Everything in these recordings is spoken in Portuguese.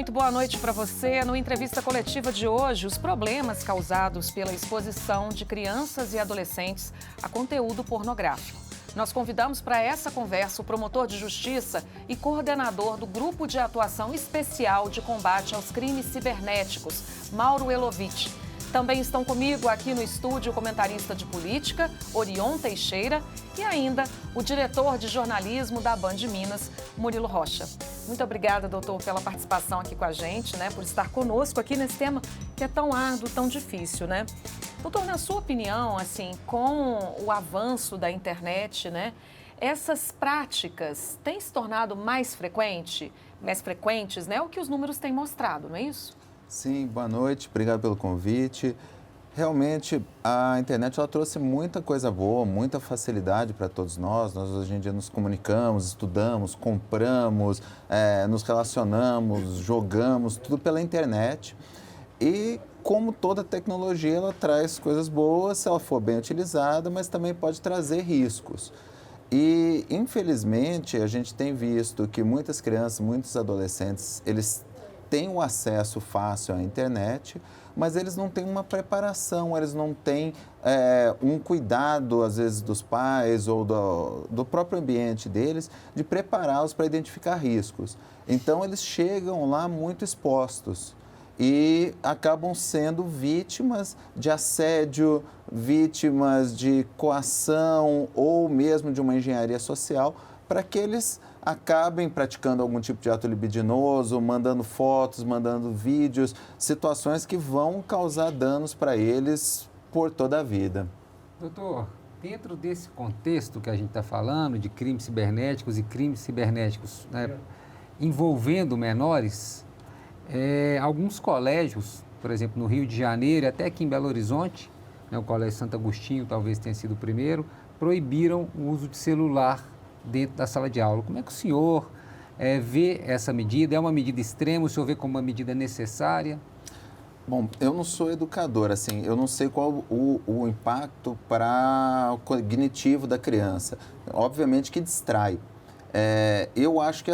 muito boa noite para você. No entrevista coletiva de hoje, os problemas causados pela exposição de crianças e adolescentes a conteúdo pornográfico. Nós convidamos para essa conversa o promotor de justiça e coordenador do Grupo de Atuação Especial de Combate aos Crimes Cibernéticos, Mauro Elovitch. Também estão comigo aqui no estúdio o comentarista de política, Orion Teixeira, e ainda o diretor de jornalismo da Band Minas, Murilo Rocha. Muito obrigada, doutor, pela participação aqui com a gente, por estar conosco aqui nesse tema que é tão árduo, tão difícil, Doutor, na sua opinião, com o avanço da internet, essas práticas têm se tornado mais frequentes, o que os números têm mostrado, não é isso? Sim, boa noite, obrigado pelo convite. Realmente, a internet ela trouxe muita coisa boa, muita facilidade para todos nós. Nós hoje em dia nos comunicamos, estudamos, compramos, nos relacionamos, jogamos, tudo pela internet. E como toda tecnologia, ela traz coisas boas se ela for bem utilizada, mas também pode trazer riscos. E, infelizmente, a gente tem visto que muitas crianças, muitos adolescentes, eles têm o acesso fácil à internet, mas eles não têm uma preparação, eles não têm um cuidado, às vezes, dos pais ou do próprio ambiente deles, de prepará-los para identificar riscos. Então, eles chegam lá muito expostos e acabam sendo vítimas de assédio, vítimas de coação ou mesmo de uma engenharia social para que eles acabem praticando algum tipo de ato libidinoso, mandando fotos, mandando vídeos, situações que vão causar danos para eles por toda a vida. Doutor, dentro desse contexto que a gente está falando de crimes cibernéticos e crimes cibernéticos envolvendo menores, alguns colégios, por exemplo, no Rio de Janeiro, até aqui em Belo Horizonte, o Colégio Santo Agostinho talvez tenha sido o primeiro, proibiram o uso de celular dentro da sala de aula. Como é que o senhor vê essa medida? É uma medida extrema? O senhor vê como uma medida necessária? Bom, eu não sou educador, eu não sei qual o impacto para o cognitivo da criança. Obviamente que distrai. Eu acho que,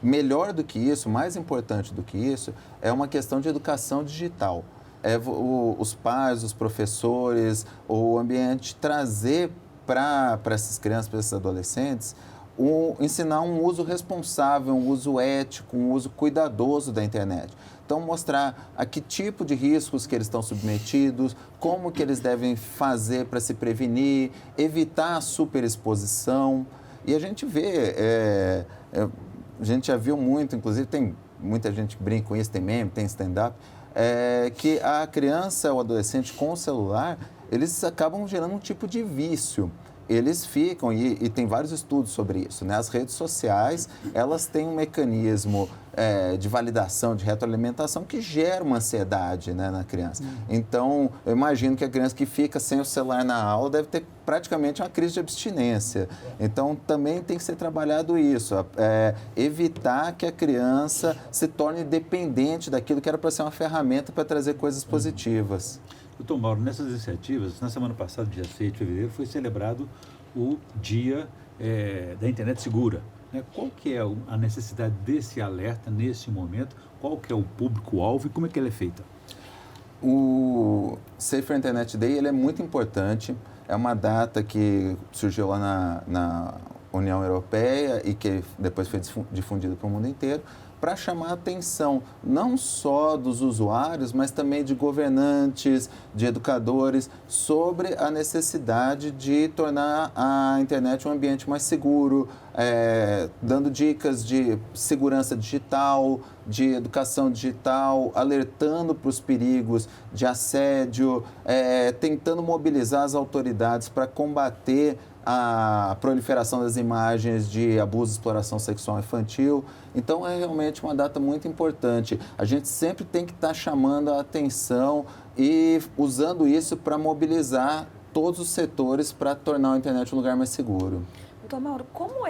melhor do que isso, mais importante do que isso, é uma questão de educação digital. Os pais, os professores, o ambiente trazer para essas crianças, para esses adolescentes, ensinar um uso responsável, um uso ético, um uso cuidadoso da internet. Então, mostrar a que tipo de riscos que eles estão submetidos, como que eles devem fazer para se prevenir, evitar a superexposição. E a gente vê, a gente já viu muito, inclusive tem muita gente que brinca com isso, tem meme, tem stand-up, que a criança ou adolescente com o celular, eles acabam gerando um tipo de vício. Eles ficam, e tem vários estudos sobre isso, As redes sociais, elas têm um mecanismo de validação, de retroalimentação que gera uma ansiedade, na criança. Então, eu imagino que a criança que fica sem o celular na aula deve ter praticamente uma crise de abstinência. Então, também tem que ser trabalhado isso, evitar que a criança se torne dependente daquilo que era para ser uma ferramenta para trazer coisas positivas. Doutor Mauro, nessas iniciativas, na semana passada, dia 6 de fevereiro, foi celebrado o Dia da Internet Segura. Qual que é a necessidade desse alerta nesse momento? Qual que é o público-alvo e como é que ela é feita? O Safer Internet Day ele é muito importante. É uma data que surgiu lá na União Europeia e que depois foi difundida para o mundo inteiro, para chamar a atenção não só dos usuários, mas também de governantes, de educadores, sobre a necessidade de tornar a internet um ambiente mais seguro, dando dicas de segurança digital, de educação digital, alertando para os perigos de assédio, tentando mobilizar as autoridades para combater a proliferação das imagens de abuso e exploração sexual infantil. Então, é realmente uma data muito importante. A gente sempre tem que estar chamando a atenção e usando isso para mobilizar todos os setores para tornar a internet um lugar mais seguro. Doutor Mauro, como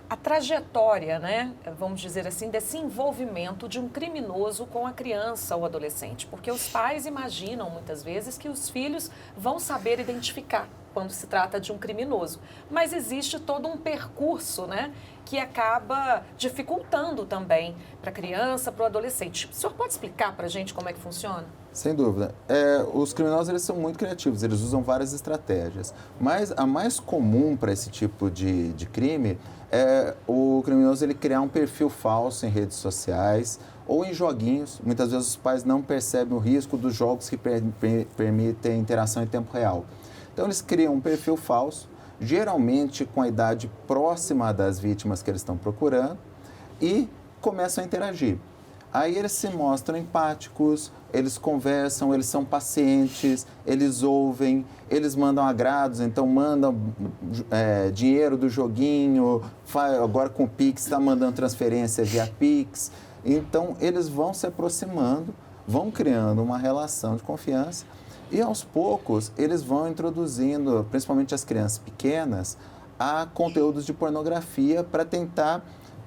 a trajetória, né, vamos dizer assim, desse envolvimento de um criminoso com a criança ou adolescente? Porque os pais imaginam muitas vezes que os filhos vão saber identificar quando se trata de um criminoso. Mas existe todo um percurso, né, que acaba dificultando também para a criança, para o adolescente. O senhor pode explicar para a gente como é que funciona? Sem dúvida. Os criminosos eles são muito criativos, eles usam várias estratégias. Mas a mais comum para esse tipo de crime é o criminoso ele criar um perfil falso em redes sociais ou em joguinhos. Muitas vezes os pais não percebem o risco dos jogos que permitem interação em tempo real. Então eles criam um perfil falso, geralmente com a idade próxima das vítimas que eles estão procurando, e começam a interagir. Aí eles se mostram empáticos, eles conversam, eles são pacientes, eles ouvem, eles mandam agrados, então mandam dinheiro do joguinho, agora com o Pix está mandando transferência via Pix. Então eles vão se aproximando, vão criando uma relação de confiança e aos poucos eles vão introduzindo, principalmente as crianças pequenas, a conteúdos de pornografia para tentar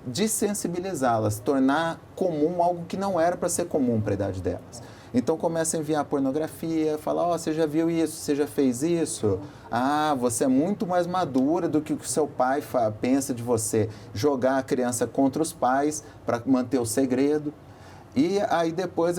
desensibilizá-las, tornar comum algo que não era para ser comum para a idade delas. Então começa a enviar pornografia, falar, você já viu isso, você já fez isso? Ah, você é muito mais madura do que o que seu pai pensa de você. Jogar a criança contra os pais para manter o segredo. E aí depois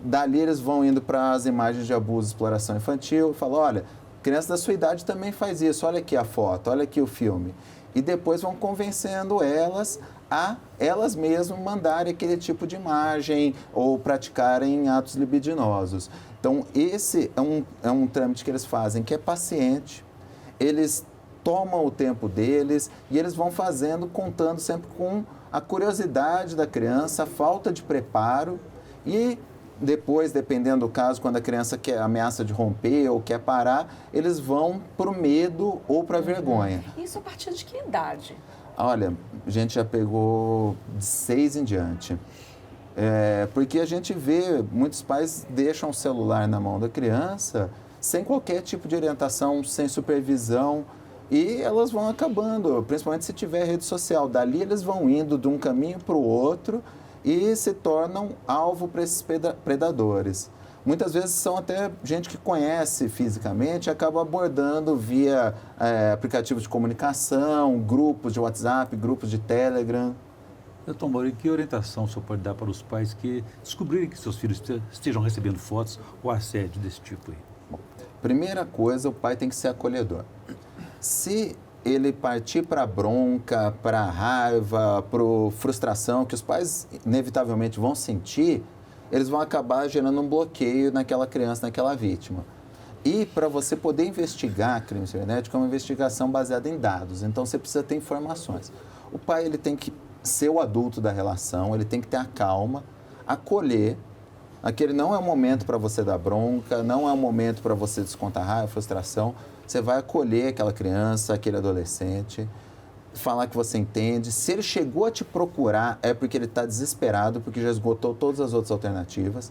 dali eles vão indo para as imagens de abuso e exploração infantil, falam, olha, criança da sua idade também faz isso, olha aqui a foto, olha aqui o filme. E depois vão convencendo elas a elas mesmas mandarem aquele tipo de imagem ou praticarem atos libidinosos. Então, esse é um trâmite que eles fazem que é paciente, eles tomam o tempo deles e eles vão fazendo, contando sempre com a curiosidade da criança, a falta de preparo e depois, dependendo do caso, quando a criança ameaça de romper ou quer parar, eles vão para o medo ou para a vergonha. Isso a partir de que idade? Olha, a gente já pegou de 6 em diante. Porque a gente vê, muitos pais deixam o celular na mão da criança sem qualquer tipo de orientação, sem supervisão, e elas vão acabando, principalmente se tiver rede social. Dali eles vão indo de um caminho para o outro e se tornam alvo para esses predadores. Muitas vezes são até gente que conhece fisicamente e acaba abordando via aplicativos de comunicação, grupos de WhatsApp, grupos de Telegram. Doutor Mauro, que orientação o senhor pode dar para os pais que descobrirem que seus filhos estejam recebendo fotos ou assédio desse tipo aí? Bom, primeira coisa, o pai tem que ser acolhedor. Se ele partir para a bronca, para a raiva, para a frustração, que os pais inevitavelmente vão sentir, eles vão acabar gerando um bloqueio naquela criança, naquela vítima. E para você poder investigar crime cibernético, é uma investigação baseada em dados, então você precisa ter informações. O pai ele tem que ser o adulto da relação, ele tem que ter a calma, acolher. Aquele não é o momento para você dar bronca, não é o momento para você descontar raiva, frustração. Você vai acolher aquela criança, aquele adolescente, falar que você entende. Se ele chegou a te procurar, é porque ele está desesperado, porque já esgotou todas as outras alternativas.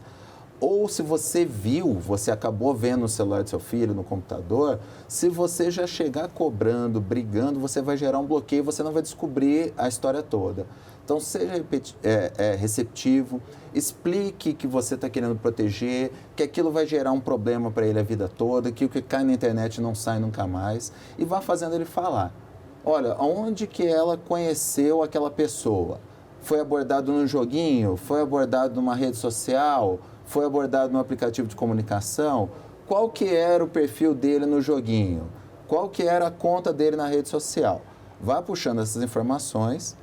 Ou se você viu, você acabou vendo no celular do seu filho, no computador, se você já chegar cobrando, brigando, você vai gerar um bloqueio, você não vai descobrir a história toda. Então, seja receptivo, explique que você está querendo proteger, que aquilo vai gerar um problema para ele a vida toda, que o que cai na internet não sai nunca mais, e vá fazendo ele falar. Olha, onde que ela conheceu aquela pessoa? Foi abordado num joguinho? Foi abordado numa rede social? Foi abordado num aplicativo de comunicação? Qual que era o perfil dele no joguinho? Qual que era a conta dele na rede social? Vá puxando essas informações.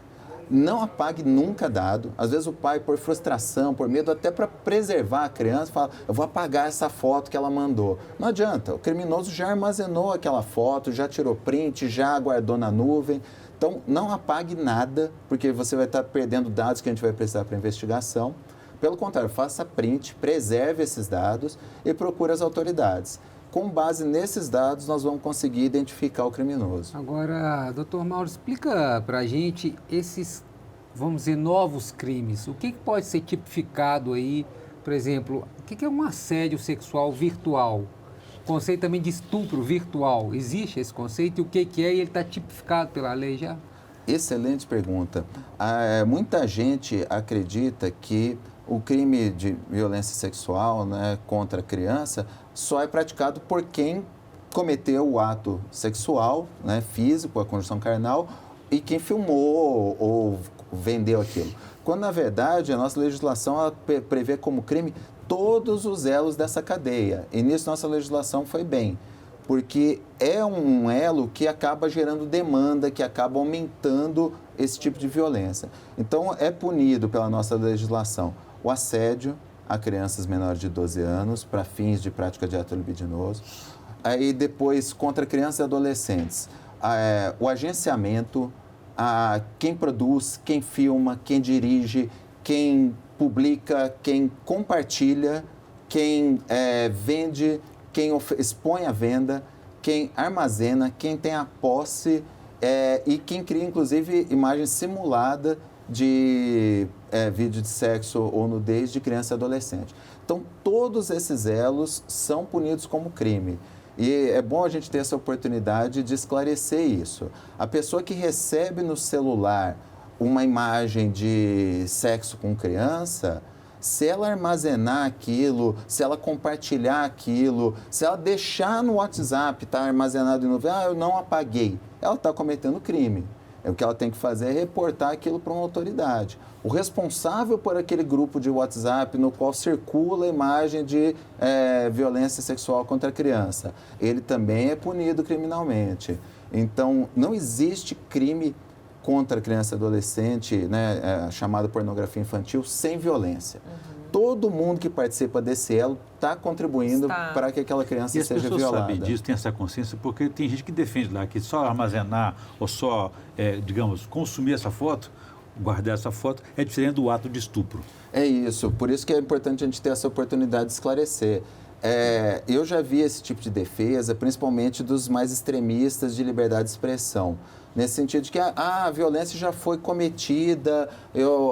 Não apague nunca dado. Às vezes o pai, por frustração, por medo, até para preservar a criança, fala, eu vou apagar essa foto que ela mandou. Não adianta, o criminoso já armazenou aquela foto, já tirou print, já guardou na nuvem. Então, não apague nada, porque você vai estar perdendo dados que a gente vai precisar para investigação. Pelo contrário, faça print, preserve esses dados e procure as autoridades. Com base nesses dados, nós vamos conseguir identificar o criminoso. Agora, doutor Mauro, explica para a gente esses, vamos dizer, novos crimes. O que pode ser tipificado aí, por exemplo, o que é um assédio sexual virtual? O conceito também de estupro virtual, existe esse conceito? E o que é? E ele está tipificado pela lei já? Excelente pergunta. Muita gente acredita que o crime de violência sexual, né, contra a criança só é praticado por quem cometeu o ato sexual, né, físico, a conjunção carnal, e quem filmou ou vendeu aquilo. Quando, na verdade, a nossa legislação ela prevê como crime todos os elos dessa cadeia. E nisso nossa legislação foi bem, porque é um elo que acaba gerando demanda, que acaba aumentando esse tipo de violência. Então, é punido pela nossa legislação o assédio a crianças menores de 12 anos para fins de prática de ato libidinoso. Aí, depois, contra crianças e adolescentes, o agenciamento, quem produz, quem filma, quem dirige, quem publica, quem compartilha, quem vende, quem expõe a venda, quem armazena, quem tem a posse e quem cria, inclusive, imagem simulada de vídeo de sexo ou nudez de criança e adolescente. Então, todos esses elos são punidos como crime. E é bom a gente ter essa oportunidade de esclarecer isso. A pessoa que recebe no celular uma imagem de sexo com criança, se ela armazenar aquilo, se ela compartilhar aquilo, se ela deixar no WhatsApp, está armazenado de novo, eu não apaguei, ela está cometendo crime. O que ela tem que fazer é reportar aquilo para uma autoridade. O responsável por aquele grupo de WhatsApp no qual circula a imagem de violência sexual contra a criança, ele também é punido criminalmente. Então, não existe crime contra a criança e adolescente, né, chamado pornografia infantil, sem violência. Todo mundo que participa desse elo está contribuindo para que aquela criança seja violada. E as pessoas sabem disso, têm essa consciência, porque tem gente que defende lá que só armazenar ou só, digamos, consumir essa foto, guardar essa foto, é diferente do ato de estupro. É isso, por isso que é importante a gente ter essa oportunidade de esclarecer. Eu já vi esse tipo de defesa, principalmente dos mais extremistas de liberdade de expressão. Nesse sentido de que a violência já foi cometida,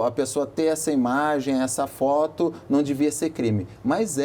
a pessoa ter essa imagem, essa foto, não devia ser crime. Mas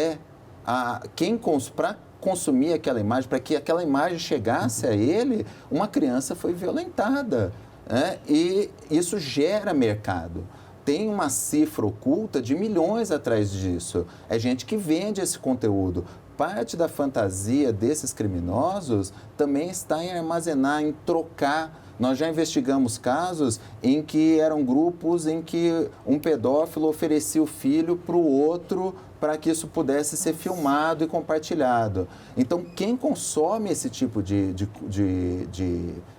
para consumir aquela imagem, para que aquela imagem chegasse a ele, uma criança foi violentada. Né? E isso gera mercado. Tem uma cifra oculta de milhões atrás disso. É gente que vende esse conteúdo. Parte da fantasia desses criminosos também está em armazenar, em trocar. Nós já investigamos casos em que eram grupos em que um pedófilo oferecia o filho para o outro para que isso pudesse ser filmado e compartilhado. Então, quem consome esse tipo de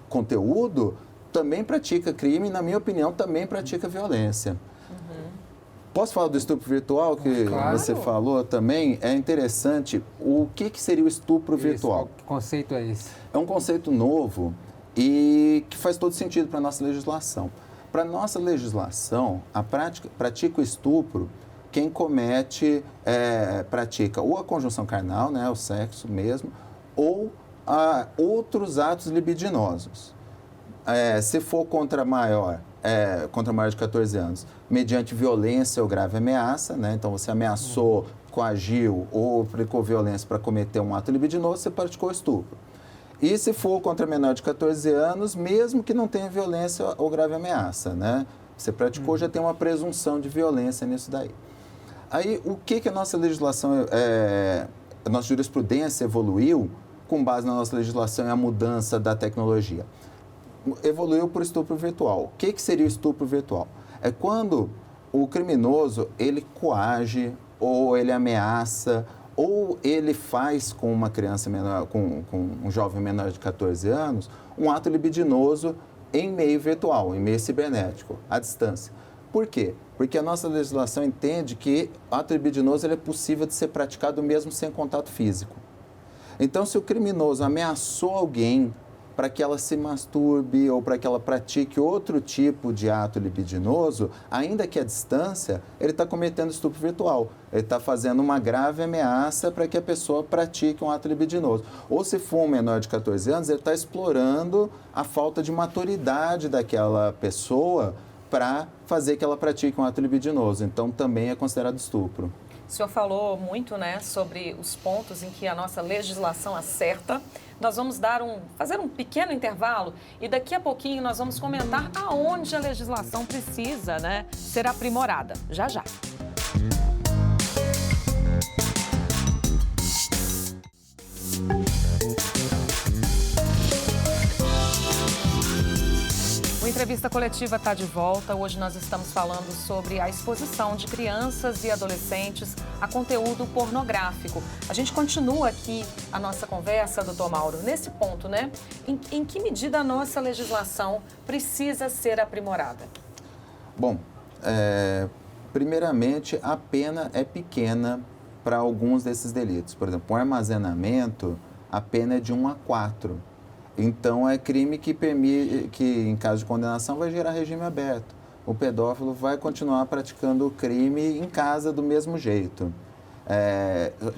conteúdo também pratica crime e, na minha opinião, também pratica violência. Posso falar do estupro virtual, que você falou também? É interessante. O que seria o estupro virtual? Que conceito é esse? É um conceito novo e que faz todo sentido para a nossa legislação. Para a nossa legislação, pratica o estupro quem pratica ou a conjunção carnal, né, o sexo mesmo, ou outros atos libidinosos. Se for contra maior de 14 anos, mediante violência ou grave ameaça, né? Então você ameaçou, coagiu ou aplicou violência para cometer um ato libidinoso, você praticou estupro. E se for contra menor de 14 anos, mesmo que não tenha violência ou grave ameaça, né? Você praticou, já tem uma presunção de violência nisso daí. Aí, o que a nossa legislação, a nossa jurisprudência evoluiu com base na nossa legislação e a mudança da tecnologia? Evoluiu para o estupro virtual. O que seria o estupro virtual? É quando o criminoso, ele coage, ou ele ameaça, ou ele faz com uma criança menor, com um jovem menor de 14 anos, um ato libidinoso em meio virtual, em meio cibernético, à distância. Por quê? Porque a nossa legislação entende que o ato libidinoso ele é possível de ser praticado mesmo sem contato físico. Então, se o criminoso ameaçou alguém para que ela se masturbe ou para que ela pratique outro tipo de ato libidinoso, ainda que à distância, ele está cometendo estupro virtual. Ele está fazendo uma grave ameaça para que a pessoa pratique um ato libidinoso. Ou se for um menor de 14 anos, ele está explorando a falta de maturidade daquela pessoa para fazer que ela pratique um ato libidinoso. Então, também é considerado estupro. O senhor falou muito, né, sobre os pontos em que a nossa legislação acerta. Nós vamos fazer um pequeno intervalo e daqui a pouquinho nós vamos comentar aonde a legislação precisa, né, ser aprimorada. Já, já. O Entrevista Coletiva está de volta. Hoje nós estamos falando sobre a exposição de crianças e adolescentes a conteúdo pornográfico. A gente continua aqui a nossa conversa, doutor Mauro, nesse ponto, né? Em que medida a nossa legislação precisa ser aprimorada? Bom, primeiramente, a pena é pequena para alguns desses delitos. Por exemplo, o armazenamento, a pena é de 1 a 4. Então, é crime que em caso de condenação, vai gerar regime aberto. O pedófilo vai continuar praticando o crime em casa do mesmo jeito.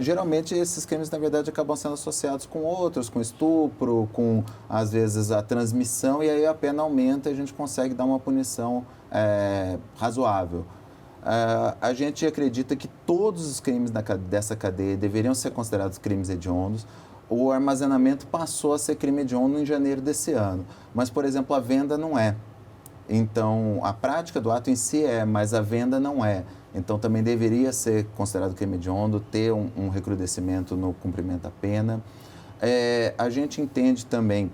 Geralmente, esses crimes, na verdade, acabam sendo associados com outros, com estupro, com, às vezes, a transmissão, e aí a pena aumenta e a gente consegue dar uma punição razoável. A gente acredita que todos os crimes dessa cadeia deveriam ser considerados crimes hediondos. O armazenamento passou a ser crime hediondo em janeiro desse ano, mas, por exemplo, a venda não é. Então, a prática do ato em si mas a venda não é. Então, também deveria ser considerado crime hediondo, ter um recrudescimento no cumprimento da pena. A gente entende também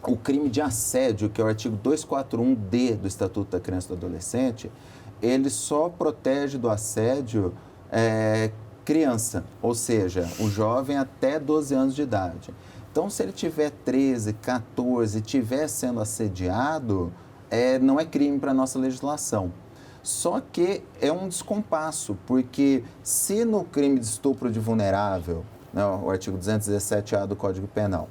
o crime de assédio, que é o artigo 241-D do Estatuto da Criança e do Adolescente, ele só protege do assédio criança, ou seja, o jovem até 12 anos de idade. Então, se ele tiver 13, 14, estiver sendo assediado, não é crime para a nossa legislação. Só que é um descompasso, porque se no crime de estupro de vulnerável, né, o artigo 217-A do Código Penal,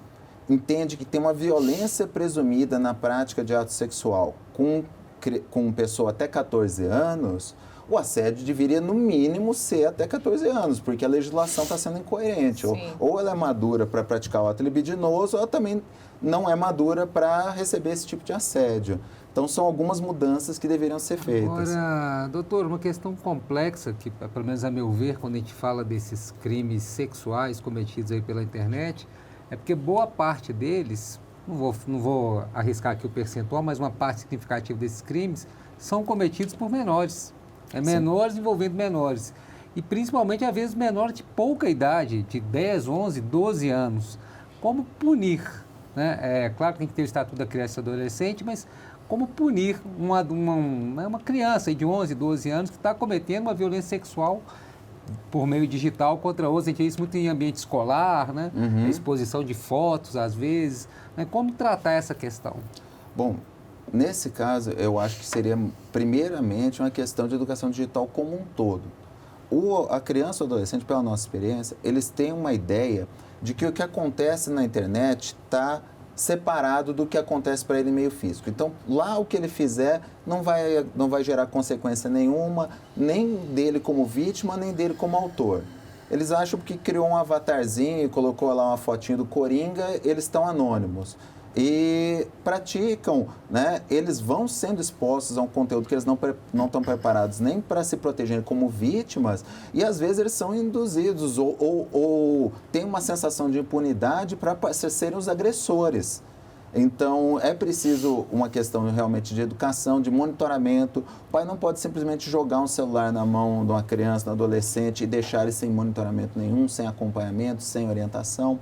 entende que tem uma violência presumida na prática de ato sexual com pessoa até 14 anos, o assédio deveria, no mínimo, ser até 14 anos, porque a legislação está sendo incoerente. Ou ela é madura para praticar o ato libidinoso, ou ela também não é madura para receber esse tipo de assédio. Então, são algumas mudanças que deveriam ser feitas. Agora, doutor, uma questão complexa, que, pelo menos a meu ver, quando a gente fala desses crimes sexuais cometidos aí pela internet, é porque boa parte deles, não vou arriscar aqui o percentual, mas uma parte significativa desses crimes são cometidos por menores. Menores envolvendo menores. E principalmente, às vezes, menores de pouca idade, de 10, 11, 12 anos. Como punir? Né? Claro que tem que ter o Estatuto da Criança e do Adolescente, mas como punir uma criança de 11, 12 anos que está cometendo uma violência sexual por meio digital contra outros? A gente vê isso muito em ambiente escolar, né? A exposição de fotos, às vezes. Né? Como tratar essa questão? Bom, nesse caso, eu acho que seria, primeiramente, uma questão de educação digital como um todo. A criança ou adolescente, pela nossa experiência, eles têm uma ideia de que o que acontece na internet está separado do que acontece para ele em meio físico. Então, lá o que ele fizer não vai gerar consequência nenhuma, nem dele como vítima, nem dele como autor. Eles acham que criou um avatarzinho e colocou lá uma fotinho do Coringa, eles estão anônimos. E praticam, né? Eles vão sendo expostos a um conteúdo que eles não estão preparados nem para se protegerem como vítimas, e às vezes eles são induzidos ou têm uma sensação de impunidade para serem os agressores. Então, é preciso uma questão realmente de educação, de monitoramento. O pai não pode simplesmente jogar um celular na mão de uma criança, de um adolescente e deixar ele sem monitoramento nenhum, sem acompanhamento, sem orientação.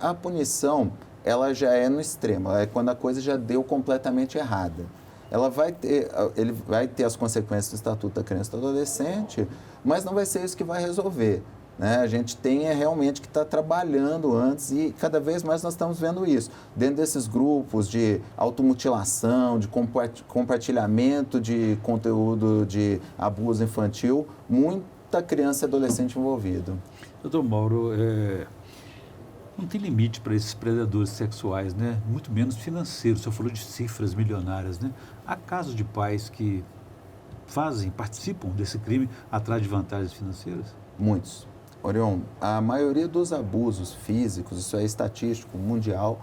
A punição, ela já é no extremo, é quando a coisa já deu completamente errada. Ele vai ter as consequências do Estatuto da Criança e do Adolescente, mas não vai ser isso que vai resolver. Né? A gente tem realmente que estar trabalhando antes, e cada vez mais nós estamos vendo isso. Dentro desses grupos de automutilação, de compartilhamento de conteúdo de abuso infantil, muita criança e adolescente envolvido. Doutor Mauro, não tem limite para esses predadores sexuais, né? Muito menos financeiros. O senhor falou de cifras milionárias, né? Há casos de pais que participam desse crime atrás de vantagens financeiras? Muitos. Orion, a maioria dos abusos físicos, isso é estatístico, mundial,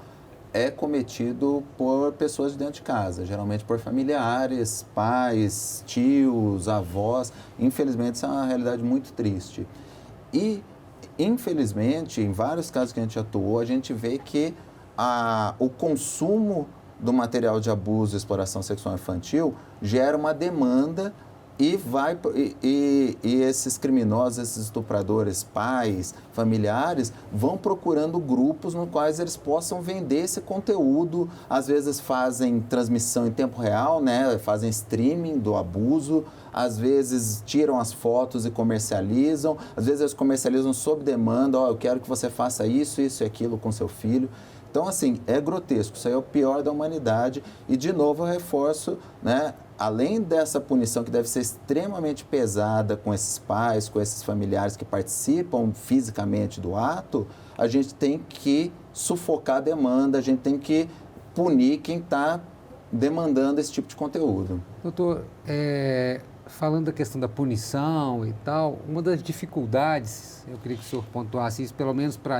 é cometido por pessoas de dentro de casa, geralmente por familiares, pais, tios, avós. Infelizmente, isso é uma realidade muito triste. E, infelizmente, em vários casos que a gente atuou, a gente vê que o consumo do material de abuso e exploração sexual infantil gera uma demanda e esses criminosos, esses estupradores, pais, familiares, vão procurando grupos nos quais eles possam vender esse conteúdo. Às vezes fazem transmissão em tempo real, né? Fazem streaming do abuso, às vezes tiram as fotos e comercializam, às vezes eles comercializam sob demanda, eu quero que você faça isso, isso e aquilo com seu filho. Então, assim, é grotesco, isso aí é o pior da humanidade. E, de novo, eu reforço, né? Além dessa punição que deve ser extremamente pesada com esses pais, com esses familiares que participam fisicamente do ato, a gente tem que sufocar a demanda, a gente tem que punir quem está demandando esse tipo de conteúdo. Doutor, falando da questão da punição e tal, uma das dificuldades, eu queria que o senhor pontuasse isso, pelo menos para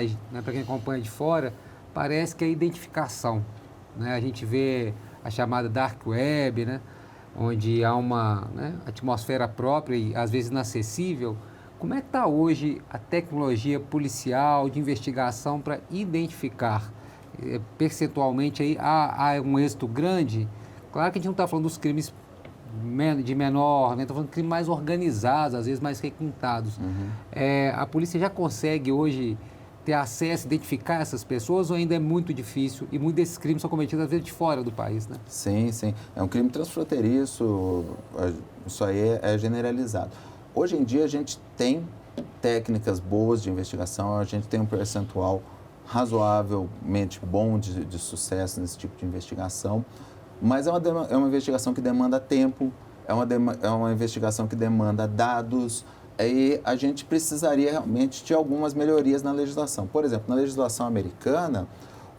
quem acompanha de fora, parece que é a identificação, né? A gente vê a chamada Dark Web, né? Onde há uma, né, atmosfera própria e às vezes inacessível. Como é que está hoje a tecnologia policial de investigação para identificar? Percentualmente aí há um êxito grande? Claro que a gente não está falando dos crimes de menor, né? Está falando de crimes mais organizados, às vezes mais requintados. Uhum. A polícia já consegue hoje ter acesso, identificar essas pessoas, ou ainda é muito difícil e muitos desses crimes são cometidos às vezes de fora do país, né? Sim, sim. É um crime transfronteiriço, isso aí é generalizado. Hoje em dia a gente tem técnicas boas de investigação, a gente tem um percentual razoavelmente bom de sucesso nesse tipo de investigação, mas é uma investigação que demanda tempo, é uma investigação que demanda dados. E a gente precisaria realmente de algumas melhorias na legislação. Por exemplo, na legislação americana,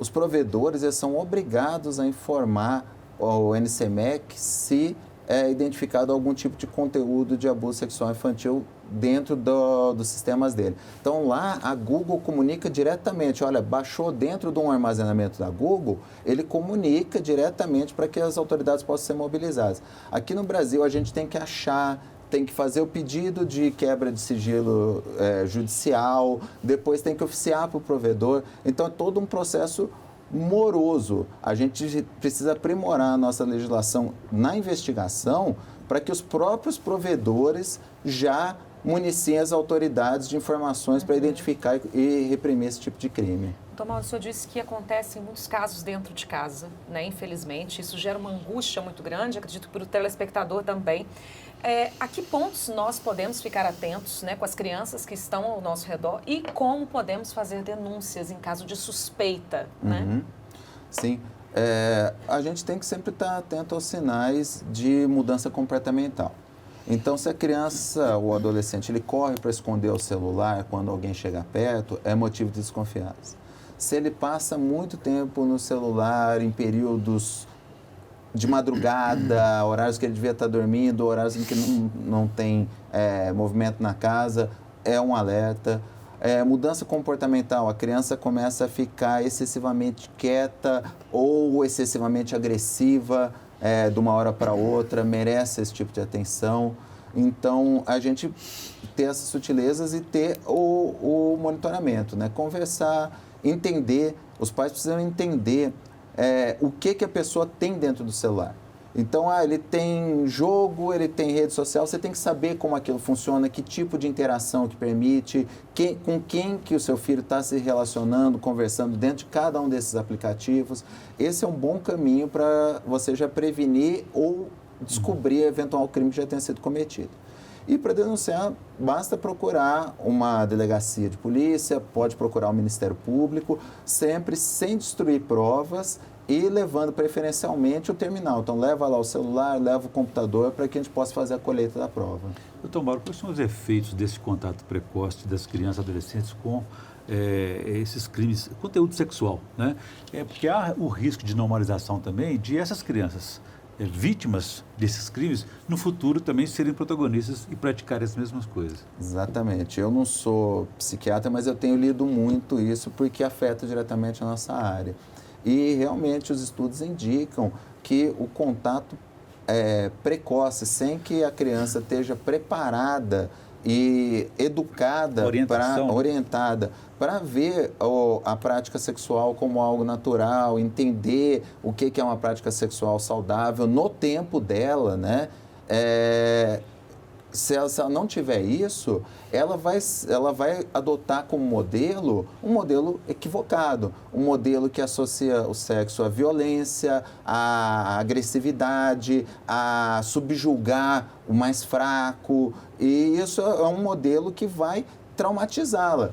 os provedores eles são obrigados a informar ao NCMEC se é identificado algum tipo de conteúdo de abuso sexual infantil dentro dos sistemas dele. Então, lá, a Google comunica diretamente, olha, baixou dentro de um armazenamento da Google, ele comunica diretamente para que as autoridades possam ser mobilizadas. Aqui no Brasil, a gente tem que tem que fazer o pedido de quebra de sigilo judicial, depois tem que oficiar para o provedor. Então, é todo um processo moroso. A gente precisa aprimorar a nossa legislação na investigação para que os próprios provedores já municiem as autoridades de informações para identificar e reprimir esse tipo de crime. Tomás, o senhor disse que acontece em muitos casos dentro de casa, né? Infelizmente, isso gera uma angústia muito grande, acredito que para o telespectador também. A que pontos nós podemos ficar atentos, né, com as crianças que estão ao nosso redor e como podemos fazer denúncias em caso de suspeita, né? Uhum. Sim. A gente tem que sempre estar atento aos sinais de mudança comportamental. Então, se a criança ou adolescente ele corre para esconder o celular quando alguém chega perto, é motivo de desconfiança. Se ele passa muito tempo no celular em períodos de madrugada, horários que ele devia estar dormindo, horários em que não tem movimento na casa, é um alerta. Mudança comportamental, a criança começa a ficar excessivamente quieta ou excessivamente agressiva de uma hora para outra, merece esse tipo de atenção. Então, a gente ter essas sutilezas e ter o monitoramento, né? Conversar, entender, os pais precisam entender o que a pessoa tem dentro do celular. Então, ele tem jogo, ele tem rede social, você tem que saber como aquilo funciona, que tipo de interação que permite, com quem que o seu filho está se relacionando, conversando dentro de cada um desses aplicativos. Esse é um bom caminho para você já prevenir ou descobrir eventual crime que já tenha sido cometido. E para denunciar, basta procurar uma delegacia de polícia, pode procurar o Ministério Público, sempre sem destruir provas e levando preferencialmente o terminal. Então, leva lá o celular, leva o computador para que a gente possa fazer a colheita da prova. Doutor Mauro, quais são os efeitos desse contato precoce das crianças e adolescentes com esses crimes, conteúdo sexual, né? Porque há o risco de normalização também de essas crianças vítimas desses crimes, no futuro também serem protagonistas e praticarem as mesmas coisas. Exatamente. Eu não sou psiquiatra, mas eu tenho lido muito isso porque afeta diretamente a nossa área. E realmente os estudos indicam que o contato precoce, sem que a criança esteja preparada e educada, orientada para ver a prática sexual como algo natural, entender o que é uma prática sexual saudável no tempo dela, né? Se ela não tiver isso, ela vai adotar como modelo um modelo equivocado, um modelo que associa o sexo à violência, à agressividade, a subjugar o mais fraco, e isso é um modelo que vai traumatizá-la.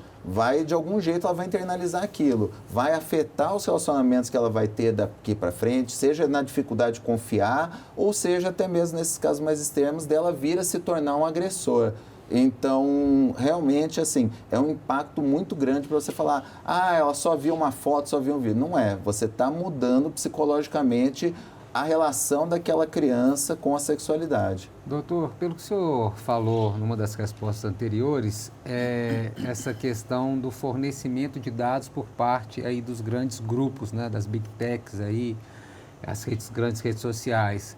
De algum jeito, ela vai internalizar aquilo, vai afetar os relacionamentos que ela vai ter daqui para frente, seja na dificuldade de confiar, ou seja, até mesmo nesses casos mais extremos, dela vir a se tornar um agressor. Então, realmente, assim, é um impacto muito grande para você falar, ela só viu uma foto, só viu um vídeo. Não é, você está mudando psicologicamente a relação daquela criança com a sexualidade. Doutor, pelo que o senhor falou numa das respostas anteriores, essa questão do fornecimento de dados por parte aí dos grandes grupos, né, das big techs aí, grandes redes sociais.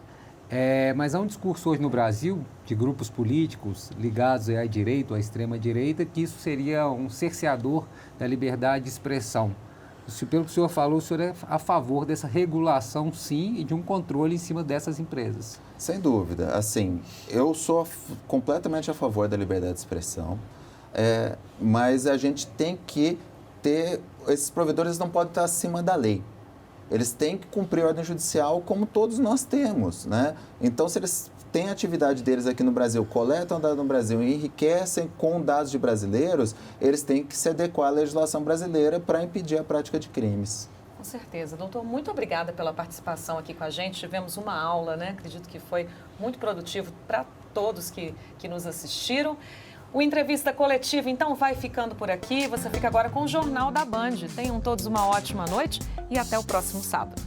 Mas há um discurso hoje no Brasil de grupos políticos ligados à direita, à extrema-direita, que isso seria um cerceador da liberdade de expressão. Pelo que o senhor falou, o senhor é a favor dessa regulação, sim, e de um controle em cima dessas empresas. Sem dúvida. Assim, eu sou completamente a favor da liberdade de expressão, mas a gente tem que ter... Esses provedores não podem estar acima da lei. Eles têm que cumprir a ordem judicial como todos nós temos, né? Então, se eles têm a atividade deles aqui no Brasil, coletam dados no Brasil e enriquecem com dados de brasileiros, eles têm que se adequar à legislação brasileira para impedir a prática de crimes. Com certeza. Doutor, muito obrigada pela participação aqui com a gente. Tivemos uma aula, né? Acredito que foi muito produtivo para todos que nos assistiram. O Entrevista Coletiva, então, vai ficando por aqui. Você fica agora com o Jornal da Band. Tenham todos uma ótima noite e até o próximo sábado.